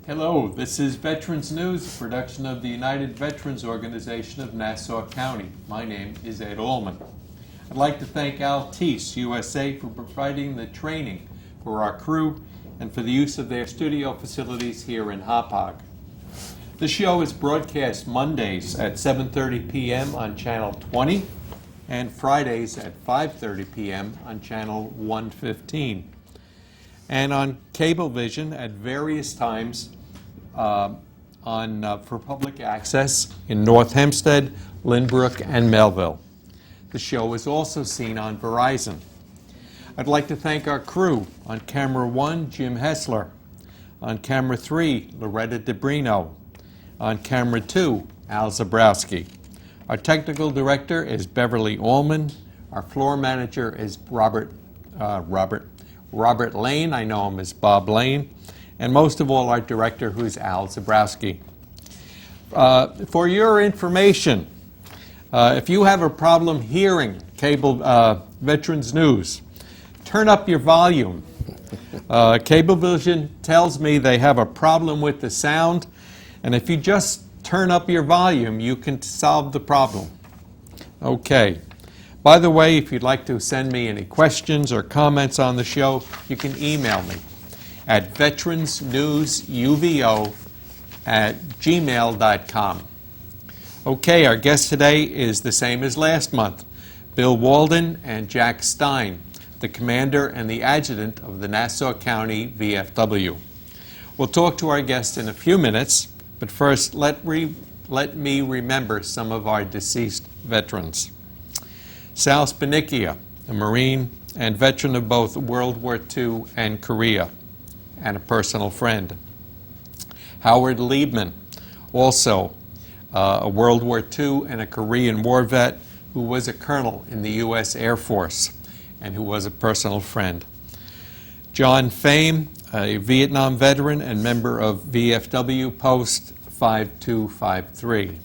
Hello, this is Veterans News, a production of the United Veterans Organization of Nassau County. My name is Ed Allman. I'd like to thank Altice USA for providing the training for our crew and for the use of their studio facilities here in Hauppauge. The show is broadcast Mondays at 7:30 p.m. on Channel 20 and Fridays at 5:30 p.m. on Channel 115. And on Cablevision at various times for public access in North Hempstead, Lynbrook, and Melville. The show is also seen on Verizon. I'd like to thank our crew. On camera 1, Jim Hessler. On camera 3, Loretta DeBrino. On camera 2, Al Zabrowski. Our technical director is Beverly Allman. Our floor manager is Robert Lane. I know him as Bob Lane. And most of all, our director, who's Al Zabrowski. For your information, if you have a problem hearing Veterans News, turn up your volume. Cablevision tells me they have a problem with the sound, and if you just turn up your volume, you can solve the problem. Okay. By the way, if you'd like to send me any questions or comments on the show, you can email me at veteransnewsuvo@gmail.com. Okay, our guest today is the same as last month, Bill Walden and Jack Stein, the commander and the adjutant of the Nassau County VFW. We'll talk to our guest in a few minutes, but first let me remember some of our deceased veterans. Sal Spanicchia, a Marine and veteran of both World War II and Korea, and a personal friend. Howard Liebman, also a World War II and a Korean War vet who was a colonel in the U.S. Air Force and who was a personal friend. John Fame, a Vietnam veteran and member of VFW Post 5253.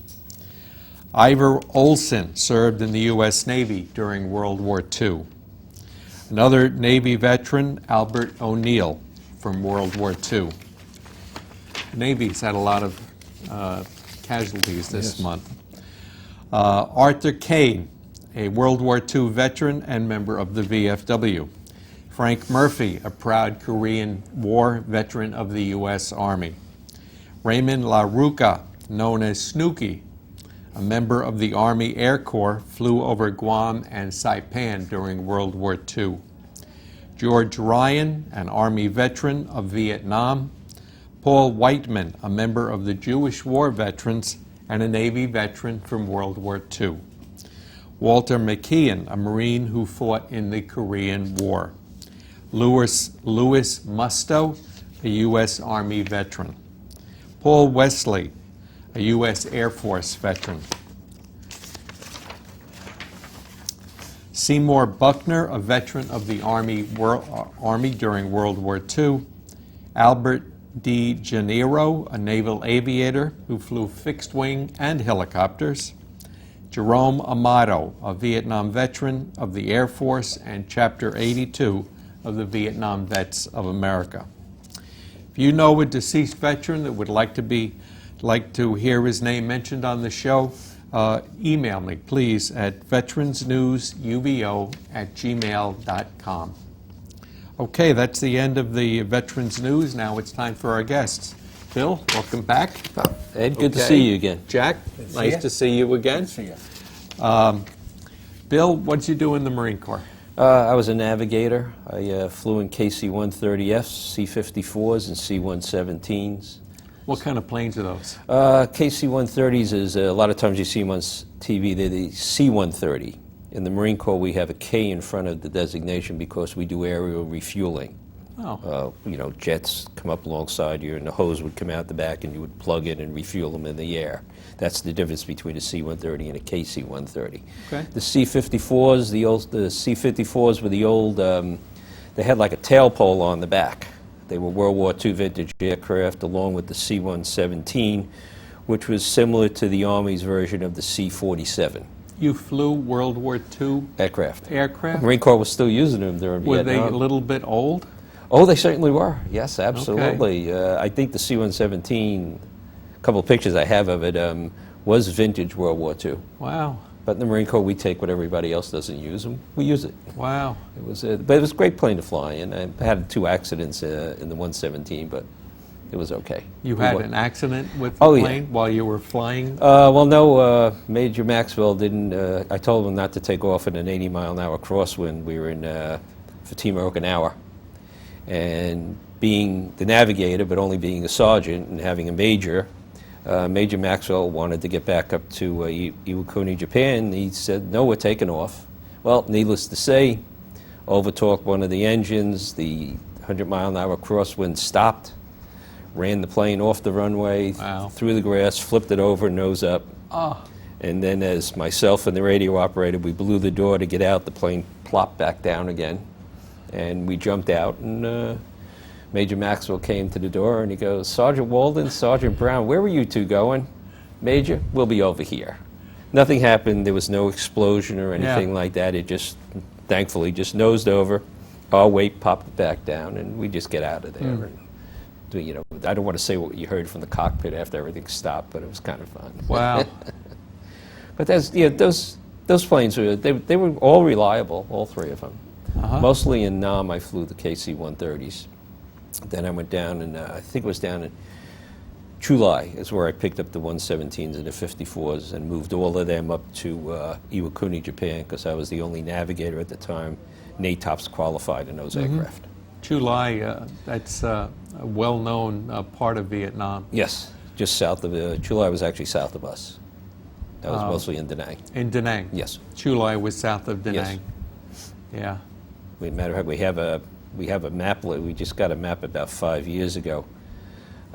Ivor Olson served in the U.S. Navy during World War II. Another Navy veteran, Albert O'Neill, from World War II. The Navy's had a lot of casualties this month. Arthur Kane, a World War II veteran and member of the VFW. Frank Murphy, a proud Korean War veteran of the U.S. Army. Raymond LaRuca, known as Snooky, a member of the Army Air Corps, flew over Guam and Saipan during World War II. George Ryan, an Army veteran of Vietnam. Paul Whiteman, a member of the Jewish War Veterans and a Navy veteran from World War II. Walter McKeon, a Marine who fought in the Korean War. Louis Musto, a U.S. Army veteran. Paul Wesley, a U.S. Air Force veteran. Seymour Buckner, a veteran of the Army during World War II. Albert D. Gennaro, a naval aviator who flew fixed-wing and helicopters. Jerome Amato, a Vietnam veteran of the Air Force and Chapter 82 of the Vietnam Vets of America. If you know a deceased veteran that would like to hear his name mentioned on the show, email me, please, at veteransnewsuvo@gmail.com. Okay, that's the end of the Veterans News. Now it's time for our guests. Bill, welcome back. Ed, good to see you again. Jack, nice to see you again. Good to see you. Bill, what did you do in the Marine Corps? I was a navigator. I flew in KC-130Fs, C-54s, and C-117s. What kind of planes are those? KC-130s is, a lot of times you see them on TV, they're the C-130. In the Marine Corps, we have a K in front of the designation because we do aerial refueling. Oh. Jets come up alongside you, and the hose would come out the back, and you would plug in and refuel them in the air. That's the difference between a C-130 and a KC-130. Okay. The C-54s, the C-54s were the old, they had like a tail pole on the back. They were World War II vintage aircraft, along with the C-117, which was similar to the Army's version of the C-47. You flew World War II aircraft. aircraft? Marine Corps was still using them during Were Vietnam. they a little bit old? Oh, they certainly were. Yes, absolutely. I think the C-117, a couple of pictures I have of it, was vintage World War II. Wow. But in the Marine Corps, we take what everybody else doesn't use, and we use it. Wow. But it was a great plane to fly, and I had 2 accidents in the 117, but it was okay. You had an accident with the Oh, plane while you were flying? Well, no, Major Maxwell didn't. I told him not to take off in an 80-mile-an-hour crosswind. We were in Fatima, Okinawa. And being the navigator, but only being a sergeant and having a major, Major Maxwell wanted to get back up to Iwakuni, Japan. He said, no, we're taking off. Well, needless to say, overtorqued one of the engines. The 100-mile-an-hour crosswind stopped, ran the plane off the runway, through the grass, flipped it over, nose up. And then as myself and the radio operator, we blew the door to get out, the plane plopped back down again. And we jumped out, and Major Maxwell came to the door, and he goes, Sergeant Walden, Sergeant Brown, where were you two going? Major, we'll be over here. Nothing happened. There was no explosion or anything like that. It just, thankfully, just nosed over. Our weight popped back down, and we just get out of there. And, you know, I don't want to say what you heard from the cockpit after everything stopped, but it was kind of fun. Wow. But that's, yeah, those planes were, they were all reliable, all 3 of them. Mostly in Nam, I flew the KC-130s. Then I went down, and I think it was down in Chulai is where I picked up the 117s and the 54s and moved all of them up to Iwakuni, Japan, because I was the only navigator at the time. NATOPS qualified in those aircraft. Chulai, that's a well-known part of Vietnam. Yes, just south of Chulai was actually south of us. That was mostly in Da Nang. In Da Nang? Yes. Chulai was south of Da Nang. Yes. Yeah. Matter of fact, we have a map. We just got a map about 5 years ago.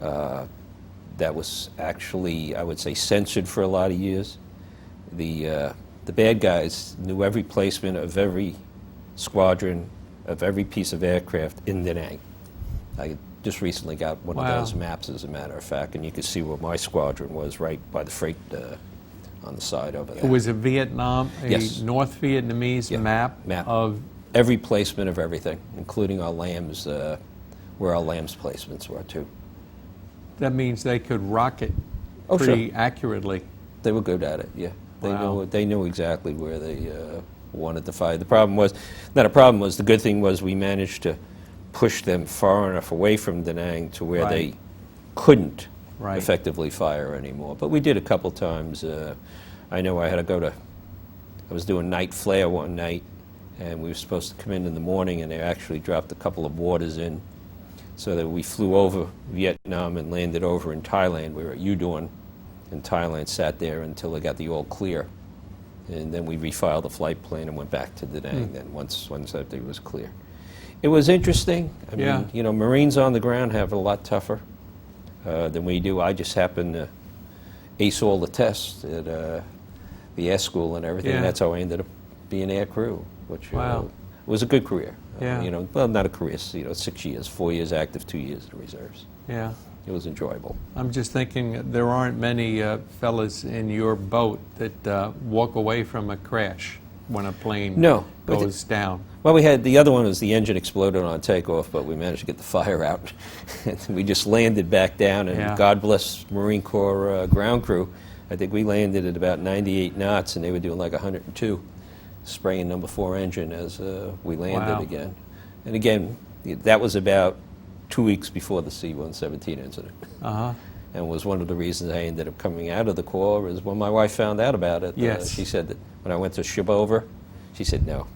That was actually, I would say, censored for a lot of years. The bad guys knew every placement of every squadron, of every piece of aircraft in Da Nang. I just recently got one of those maps, as a matter of fact, and you can see where my squadron was right by the freight on the side over there. It was a Vietnam, Yes. North Vietnamese map of every placement of everything, including our lambs, where our lambs placements were too. That means they could rocket pretty accurately. They were good at it, yeah. Wow. They knew exactly where they wanted to fire. The problem was, not a problem was, the good thing was we managed to push them far enough away from Da Nang to where they couldn't effectively fire anymore. But we did a couple times. I know I had to go to, I was doing night flare one night, and we were supposed to come in the morning, and they actually dropped a couple of waters in, so that we flew over Vietnam and landed over in Thailand. We were at Udon in Thailand, sat there until they got the all clear, and then we refiled the flight plan and went back to Da Nang. Then once everything was clear, it was interesting. I mean, you know, Marines on the ground have it a lot tougher than we do. I just happened to ace all the tests at the air school and everything. And that's how I ended up being air crew, which was a good career. You know, well, not a career, you know, 6 years, 4 years active, 2 years in reserves. Yeah. It was enjoyable. I'm just thinking there aren't many fellas in your boat that walk away from a crash when a plane goes down. Well, we had, the other one was the engine exploded on takeoff, but we managed to get the fire out. We just landed back down, and God bless Marine Corps ground crew. I think we landed at about 98 knots, and they were doing like 102, spraying number 4 engine as we landed again. And again, that was about 2 weeks before the C-117 incident. And was one of the reasons I ended up coming out of the Corps, is when my wife found out about it. She said that when I went to ship over, she said, no,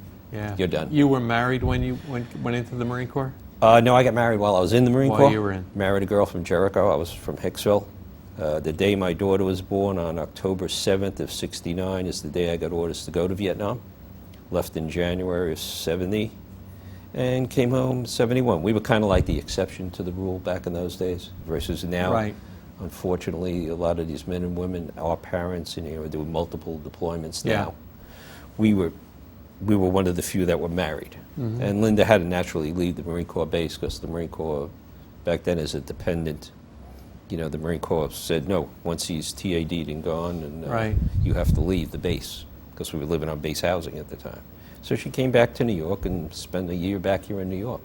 you're done. You were married when you went into the Marine Corps? No, I got married while I was in the Marine Corps. While you were in. Married a girl from Jericho. I was from Hicksville. The day my daughter was born, on October 7th of '69, is the day I got orders to go to Vietnam. Left in January of '70. And came home '71. We were kind of like the exception to the rule back in those days, versus now. Unfortunately, a lot of these men and women, our parents, and, you know, are doing multiple deployments now. We were one of the few that were married. And Linda had to naturally leave the Marine Corps base, because the Marine Corps back then is a dependent. You know, the Marine Corps said, no, once he's TAD'd and gone, and you have to leave the base, because we were living on base housing at the time. So she came back to New York and spent a year back here in New York.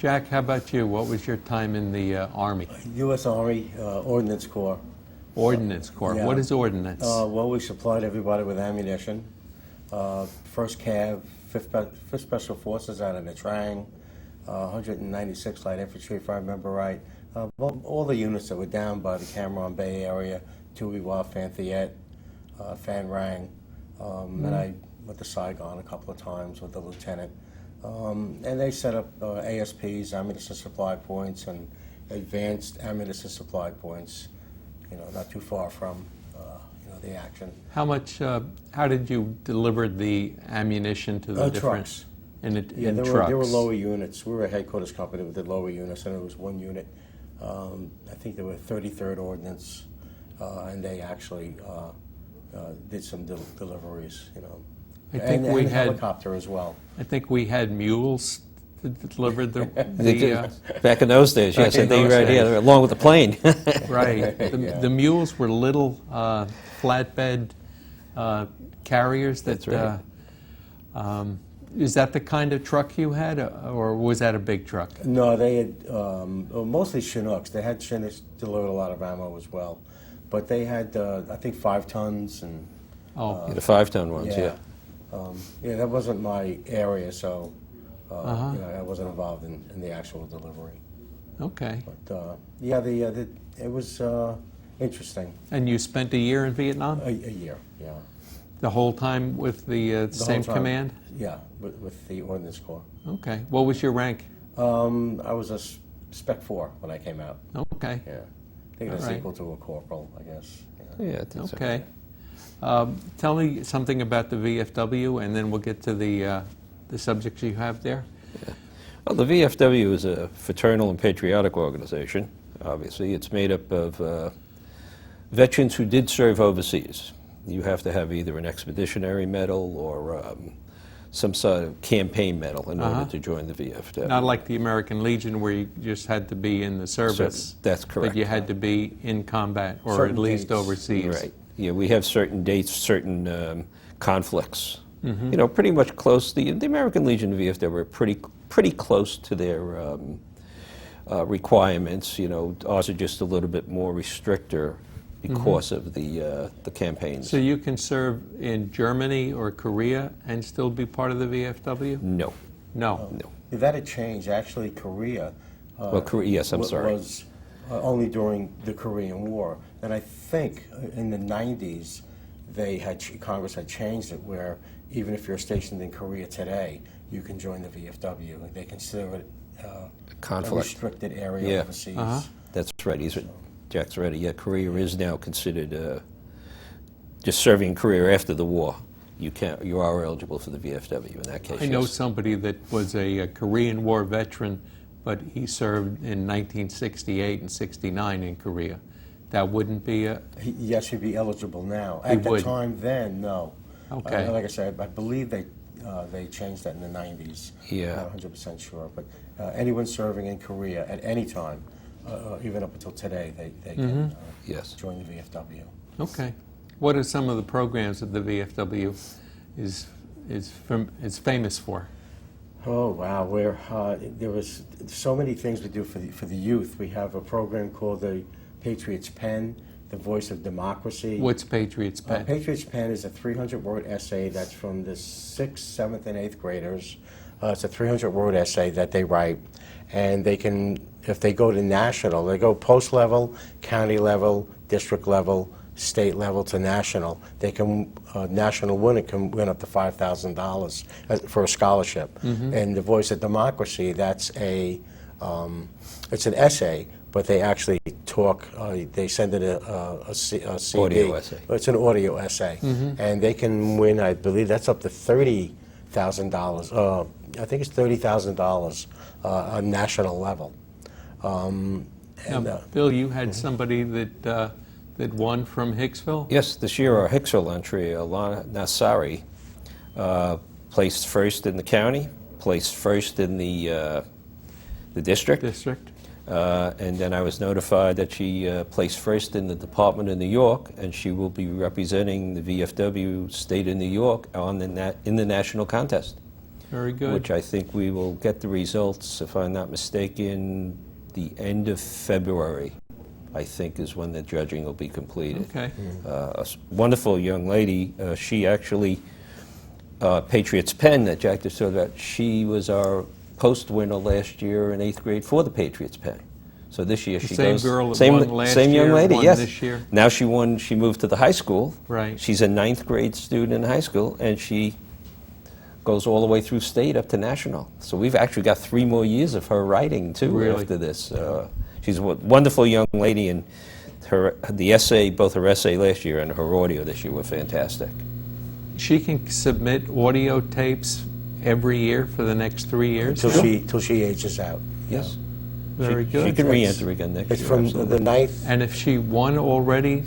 Jack, how about you? What was your time in the Army? U.S. Army Ordnance Corps. Ordnance Corps. Yeah. What is ordnance? Well, we supplied everybody with ammunition. First Cav, 5th Special Forces out of the Trang, 196 Light Infantry, if I remember right. Well, all the units that were down by the Cameron Bay area, UVO, Fanthiette, Phan Rang, and I went to Saigon a couple of times with the lieutenant. And they set up ASPs, ammunition supply points, and advanced ammunition supply points, not too far from the action. How did you deliver the ammunition to the different... Trucks. In There trucks? were lower units. We were a headquarters company with the lower units, and it was one unit. I think they were 33rd Ordnance, and they actually did some deliveries, I think and we had helicopter as well. I think we had mules to deliver the Back in those days, yes, in I think those right here, days. along with the plane. right. Yeah. The mules were little flatbed carriers. That's right. Is that the kind of truck you had, or was that a big truck? No, they had mostly Chinooks. They had Chinooks delivered a lot of ammo as well, but they had I think 5 tons and The 5-ton ones, yeah. Yeah, that wasn't my area, so I wasn't involved in the actual delivery. Okay. But it was interesting. And you spent a year in Vietnam? A year, yeah. The whole time with the The same whole time. command? Yeah, with the Ordnance Corps. Okay. What was your rank? I was a Spec 4 when I came out. Okay. Yeah, I think All that's right. equal to a corporal, I guess. Yeah, I think so. Okay. Tell me something about the VFW, and then we'll get to the subjects you have there. Well, the VFW is a fraternal and patriotic organization, obviously. It's made up of veterans who did serve overseas. You have to have either an expeditionary medal or some sort of campaign medal in order to join the VFW. Not like the American Legion, where you just had to be in the service. That's correct. But you had to be in combat, or Certain at least dates. overseas. Right. Yeah, we have certain dates, certain conflicts. Pretty much close. The American Legion and VFW are pretty close to their requirements. Ours are just a little bit more restrictor because of the campaigns. So you can serve in Germany or Korea and still be part of the VFW? No. No. No. That had changed. Actually, Korea. Well, Korea, yes, I'm sorry. Was only during the Korean War. And I think in the 90s, Congress had changed it where even if you're stationed in Korea today, you can join the VFW. They consider it a Conflict. restricted area Yeah. overseas. That's right. Jack's right. Yeah, Korea is now considered just serving in Korea after the war. You are eligible for the VFW in that case. I know yes. somebody that was a Korean War veteran, but he served in 1968 and 69 in Korea. That wouldn't be a... Yes, he'd be eligible now. He At the would. time then, no. Okay. Like I said, I believe they changed that in the 90s. Yeah. I'm not 100% sure. But anyone serving in Korea at any time, even up until today, they can Yes. join the VFW. Okay. What are some of the programs that the VFW is famous for? Oh wow! There was so many things we do for the youth. We have a program called the Patriots Pen, the Voice of Democracy. What's Patriots Pen? Patriots Pen is a 300-word essay that's from the 6th, 7th, and 8th graders. It's a 300-word essay that they write, and they can, if they go to national, they go post level, county level, district level, state level to national. They can national winner can win up to $5,000 for a scholarship. And the Voice of Democracy, that's it's an essay, but they actually talk. They send it a CD. Audio essay. It's an audio essay, and they can win. I believe that's up to $30,000. I think it's $30,000 on national level. Bill, you had somebody that won from Hicksville? Yes, this year our Hicksville entry, Alana Nassau, placed first in the county, placed first in the district. And then I was notified that she placed first in the Department of New York, and she will be representing the VFW state of New York in the national contest. Very good. which I think we will get the results, if I'm not mistaken, the end of February, I think, is when the judging will be completed. Okay. Wonderful young lady. She actually, Patriots Pen that Jack just talked about, she was our post winner last year in 8th grade for the Patriots Pen. So this year The she same goes... girl that won last same young year lady, won yes. this year? Now she won, she moved to the high school. Right. She's a 9th grade student in high school, and she goes all the way through state up to national. So we've actually got 3 more years of her writing, too, Really? after this. She's a wonderful young lady, and the essay, both her essay last year and her audio this year were fantastic. She can submit audio tapes every year for the next 3 years? Till she ages out. Yes. Very She good. can re-enter again next It's year. from absolutely. the 9th. And if she won already,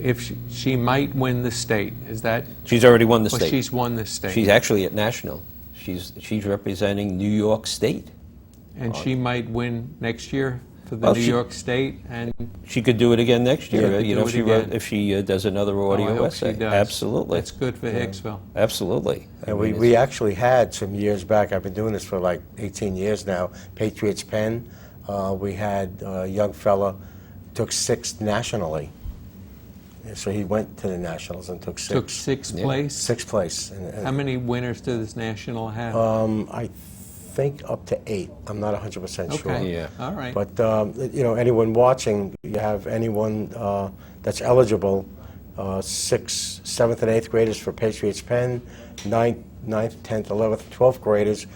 if she might win the state, is that? She's already won the Well, state. she's won the state. She's actually at national. She's representing New York State. And she might win next year for the Well, New she- York State, and She could do it again next year. Yeah, You know, do if it she again. if she does another oh, I audio hope essay. she does. Absolutely. That's good for Hicksville. Absolutely. And I mean, we actually had some years back, I've been doing this for like 18 years now, Patriots Pen. We had a young fella, took 6th nationally. And so he went to the Nationals and took 6th. Took 6th Yeah. place. 6th place. And, How many winners does this national have? I think up to 8. I'm not 100% sure. Okay. Yeah. All right. But, you know, anyone watching, you have anyone that's eligible, 6th, 7th, and 8th graders for Patriots Pen, 9th, 10th, 11th, 12th graders,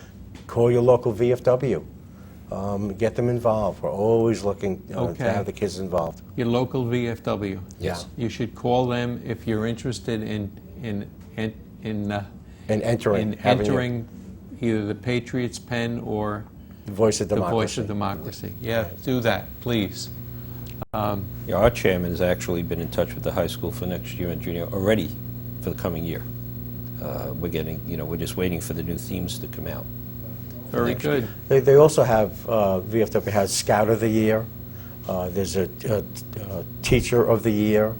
call your local VFW. Get them involved. We're always looking to Okay. have the kids involved. Your local VFW. Yes. You should call them if you're interested in And entering. having entering either the Patriots Pen or the Voice of the Democracy. Voice of Democracy. Yeah, do that, please. Yeah, our chairman has actually been in touch with the high school for next year and junior already for the coming year. We're getting, you know, we're just waiting for the new themes to come out. Very next good. They also have, VFW has Scout of the Year. There's a Teacher of the Year.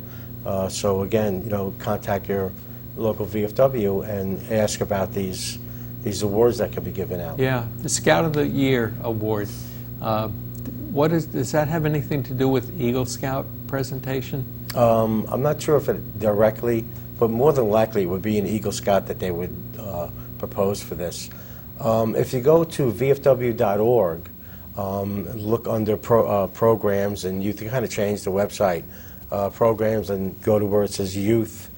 So again, you know, contact your local VFW and ask about these awards that can be given out. Yeah, the Scout of the Year award. Does that have anything to do with Eagle Scout presentation? I'm not sure if it directly, but more than likely it would be an Eagle Scout that they would propose for this. If you go to vfw.org, look under programs, and you can kind of change the website programs and go to where it says youth.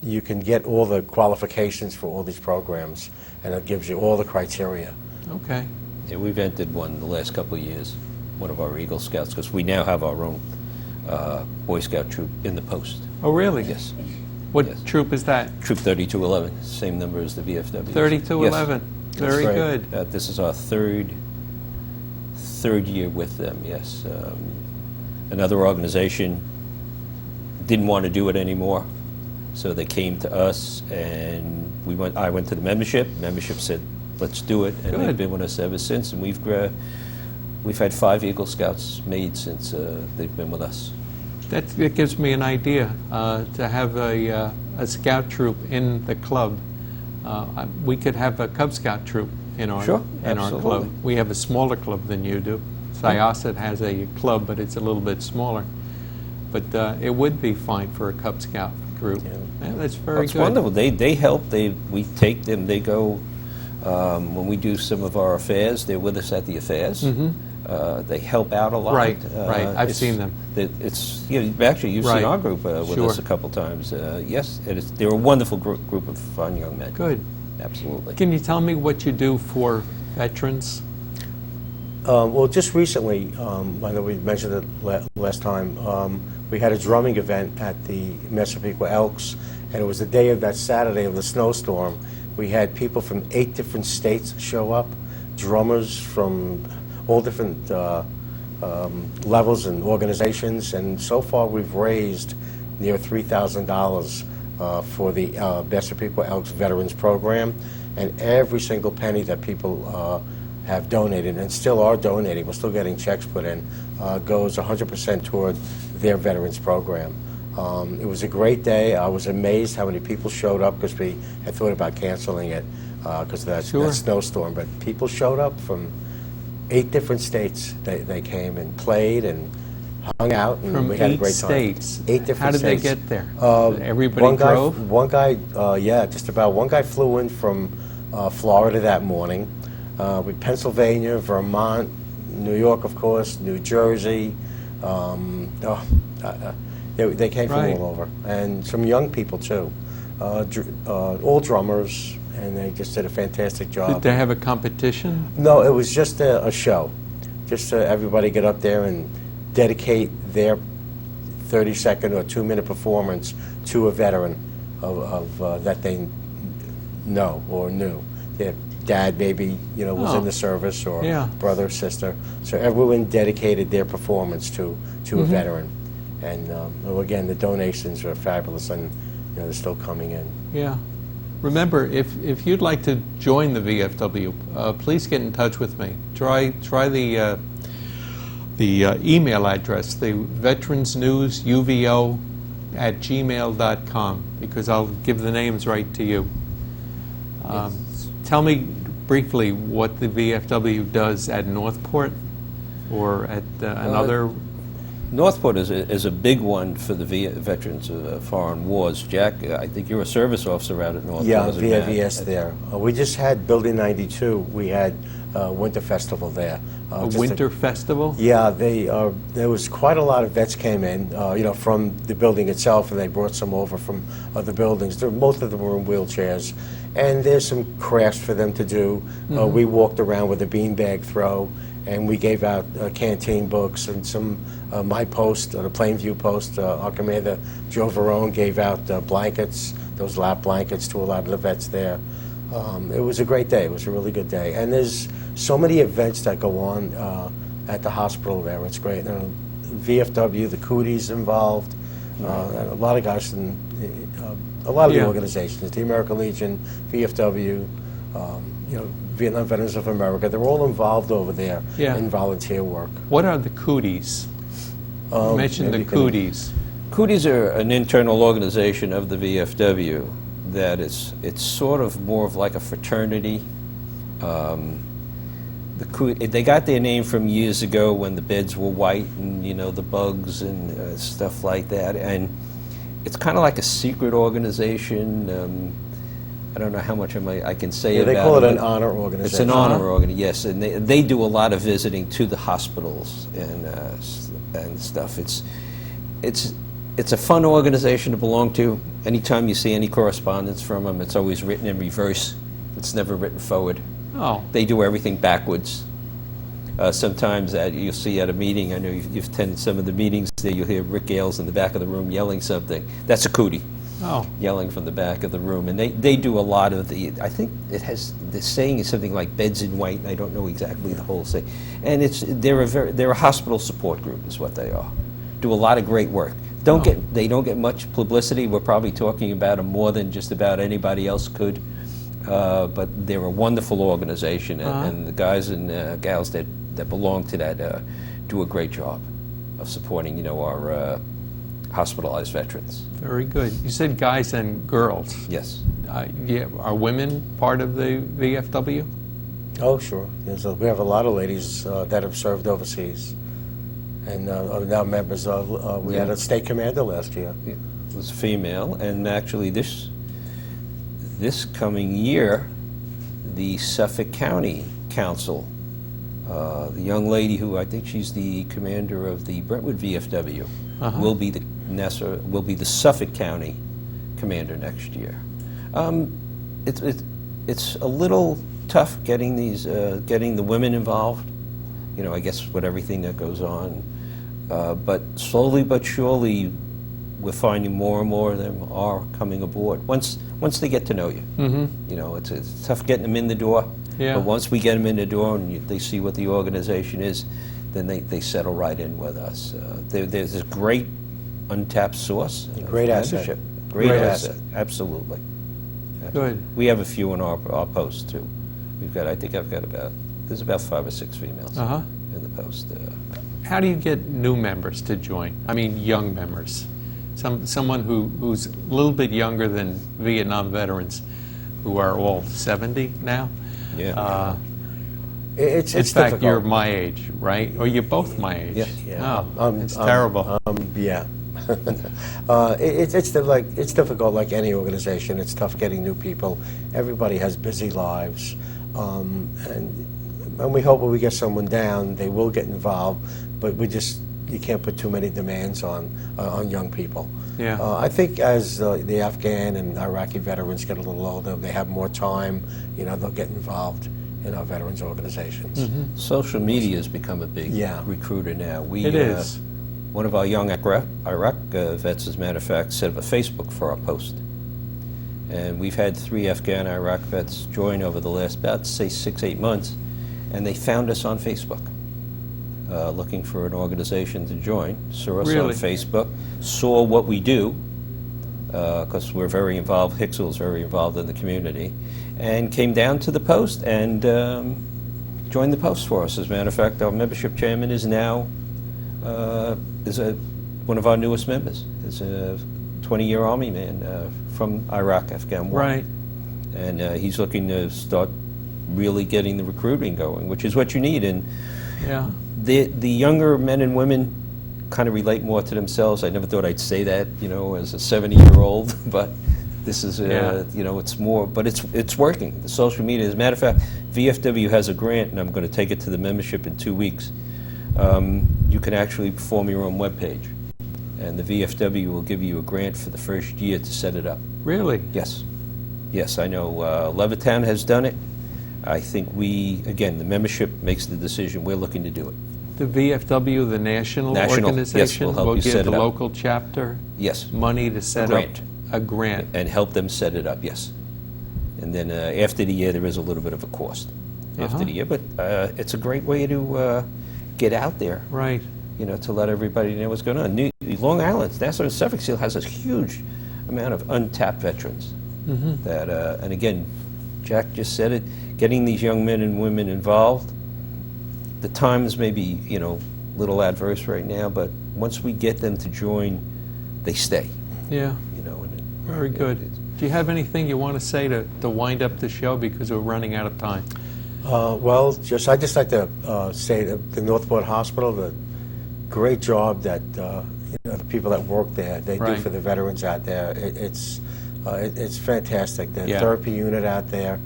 You can get all the qualifications for all these programs, and it gives you all the criteria. Okay. Yeah, we've entered one the last couple of years, one of our Eagle Scouts, because we now have our own Boy Scout troop in the post. Oh, really? Yes. What Yes. troop is that? Troop 3211, same number as the VFW. 3211. Very right. good. This is our third year with them, yes. Another organization didn't want to do it anymore, so they came to us, and I went to the membership. Membership said, let's do it, and Good. they've been with us ever since, and we've had 5 Eagle Scouts made since they've been with us. That gives me an idea to have a scout troop in the club. We could have a Cub Scout troop in our Sure, in our club. absolutely. We have a smaller club than you do. Syosset has a club, but it's a little bit smaller. But it would be fine for a Cub Scout group. Yeah, that's very It's good. wonderful. They help. We take them. They go when we do some of our affairs. They're with us at the affairs. They help out a lot. Right, right. I've it's- seen them. It's actually you've Right. seen our group with Sure. us a couple times. Yes, they're a wonderful group of fun young men. Good. Absolutely. Can you tell me what you do for veterans? Well, just recently, I know we mentioned it last time, we had a drumming event at the Massapequa Elks, and it was the day of that Saturday of the snowstorm. We had people from 8 different states show up, drummers from all different levels and organizations, and so far we've raised near $3,000 for the Massapequa Elks Veterans Program, and every single penny that people have donated and still are donating, we're still getting checks put in, goes 100% toward their Veterans Program. It was a great day. I was amazed how many people showed up because we had thought about canceling it. because of that, Sure. that snowstorm. But people showed up from 8 different states. They came and played and hung out, and From we had a 8 great time. states. 8 different How did they states. get there? Uh, Everybody one guy, drove? One guy, yeah, just about. One guy flew in from Florida that morning, with Pennsylvania, Vermont, New York, of course, New Jersey. They came from Right. all over, and some young people too. All drummers, and they just did a fantastic job. Did they have a competition? No, it was just a show. Just everybody get up there and dedicate their 30-second or 2-minute performance to a veteran of that they know or knew. Their dad maybe, was Oh. in the service, or Yeah. brother, sister. So everyone dedicated their performance to a veteran. And again, the donations are fabulous, and they're still coming in. Yeah. Remember, if you'd like to join the VFW, please get in touch with me. Try the email address, the Veterans News UVO @gmail.com, because I'll give the names right to you. Tell me briefly what the VFW does at Northport or at another. Northport is a big one for the veterans of foreign wars. Jack, I think you're a service officer out at Northport. Yeah, as a man. VAVS there. We just had Building 92. We had Winter Festival there. A Just winter festival? Yeah, there was quite a lot of vets came in, from the building itself, and they brought some over from other buildings. Most of them were in wheelchairs, and there's some crafts for them to do. We walked around with a beanbag throw, and we gave out canteen books and some My Post, the Plainview Post. Our commander, Joe Verone, gave out blankets, those lap blankets, to a lot of the vets there. It was a great day. It was a really good day. And there's so many events that go on at the hospital there. It's great. VFW, the Cooties involved, and a lot of guys from a lot of the organizations, the American Legion, VFW, Vietnam Veterans of America. They're all involved over there in volunteer work. What are the Cooties? You mentioned the maybe you can- Cooties. Cooties are an internal organization of the VFW that it's sort of more of like a fraternity. They got their name from years ago when the beds were white and the bugs and stuff like that, and it's kind of like a secret organization. I don't know how much I can say about it. They call it an honor organization. It's an honor organization, yes, and they do a lot of visiting to the hospitals and stuff. It's a fun organization to belong to. Anytime you see any correspondence from them, it's always written in reverse. It's never written forward. Oh, They do everything backwards. Sometimes you'll see at a meeting, I know you've attended some of the meetings there, you'll hear Rick Gales in the back of the room yelling something. That's a cootie, oh, yelling from the back of the room. And they do a lot of I think the saying is something like beds in white, and I don't know exactly the whole saying. And they're a hospital support group is what they are. Do a lot of great work. They don't get much publicity. We're probably talking about them more than just about anybody else could. But they're a wonderful organization, and the guys and gals that belong to that do a great job of supporting, our hospitalized veterans. very good. You said guys and girls. Yes. Are women part of the VFW? Oh, sure. We have a lot of ladies that have served overseas, and are now members of. We had a state commander last year. It was female, and actually this coming year, the Suffolk County Council, the young lady who I think she's the commander of the Brentwood VFW, will be the Suffolk County commander next year. It's a little tough getting the women involved. I guess with everything that goes on, but slowly but surely, we're finding more and more of them are coming aboard. Once they get to know you, it's tough getting them in the door. Yeah. But once we get them in the door and they see what the organization is, then they settle right in with us. There's a great untapped source. Great of asset. membership. Great Great asset. asset. Absolutely. Good. We have a few in our post too. There's about 5 or 6 females in the post. How do you get new members to join? I mean, young members. Someone who's a little bit younger than Vietnam veterans, who are all 70 now. Yeah. It's In fact, difficult. you're my age, right? Or you're both my age. Yeah. Yeah. Oh, it's terrible. Yeah. It's difficult like any organization. It's tough getting new people. Everybody has busy lives. And we hope when we get someone down, they will get involved, but you can't put too many demands on young people. Yeah. I think as the Afghan and Iraqi veterans get a little older, they have more time, they'll get involved in our veterans organizations. Social media has become a big recruiter now. It is. One of our young Iraq vets, as a matter of fact, set up a Facebook for our post. And we've had 3 Afghan Iraq vets join over the last, about, say, 6-8 months, and they found us on Facebook, looking for an organization to join, saw us on Facebook, saw what we do, because we're very involved, Hicksville's very involved in the community, and came down to the post and joined the post for us. As a matter of fact, our membership chairman is now one of our newest members. Is a 20-year Army man from Iraq, Afghan war. Right. And he's looking to start really getting the recruiting going, which is what you need. And Yeah. the younger men and women kind of relate more to themselves. I never thought I'd say that, as a 70-year-old, but this is, it's more, but it's working. The social media, as a matter of fact, VFW has a grant, and I'm going to take it to the membership in 2 weeks. You can actually form your own webpage, and the VFW will give you a grant for the first year to set it up. Really? Yes. Yes, I know Levittown has done it. I think the membership makes the decision. We're looking to do it. The VFW, the national Yes, organization, will help you give set the it up. local chapter Yes. money to set grant. up a grant. And help them set it up, yes. And then after the year, there is a little bit of a cost after the year, but it's a great way to get out there, Right. to let everybody know what's going on. Long Island, Nassau and Suffolk Seal has a huge amount of untapped veterans. That, and again, Jack just said it, getting these young men and women involved, the times may be, a little adverse right now, but once we get them to join, they stay. Yeah. Very good. Do you have anything you want to say to wind up the show, because we're running out of time? I'd just like to say that the Northport Hospital, the great job that the people that work there, they do for the veterans out there. It's fantastic. The therapy unit out there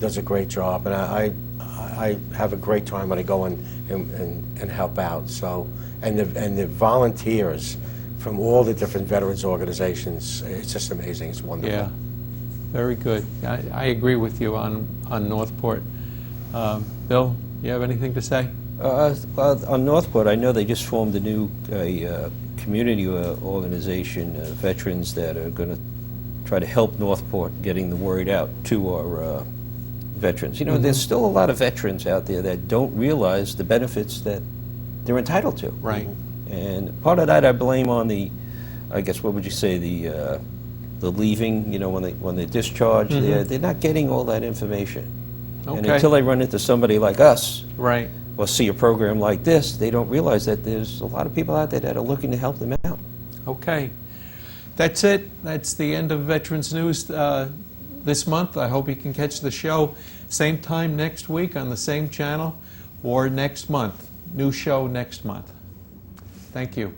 does a great job, and I have a great time when I go and help out. So, and the volunteers from all the different veterans organizations, it's just amazing. It's wonderful. Yeah. Very good. I agree with you on Northport. Bill, you have anything to say? On Northport, I know they just formed a new community organization, veterans that are going to try to help Northport getting the word out to our veterans. There's still a lot of veterans out there that don't realize the benefits that they're entitled to. Right. And part of that I blame on I guess, what would you say, the leaving, when they discharge, they're not getting all that information. Okay. And until they run into somebody like us, Right. or see a program like this, they don't realize that there's a lot of people out there that are looking to help them out. Okay. That's it. That's the end of Veterans News this month. I hope you can catch the show same time next week on the same channel, or next month. New show next month. Thank you.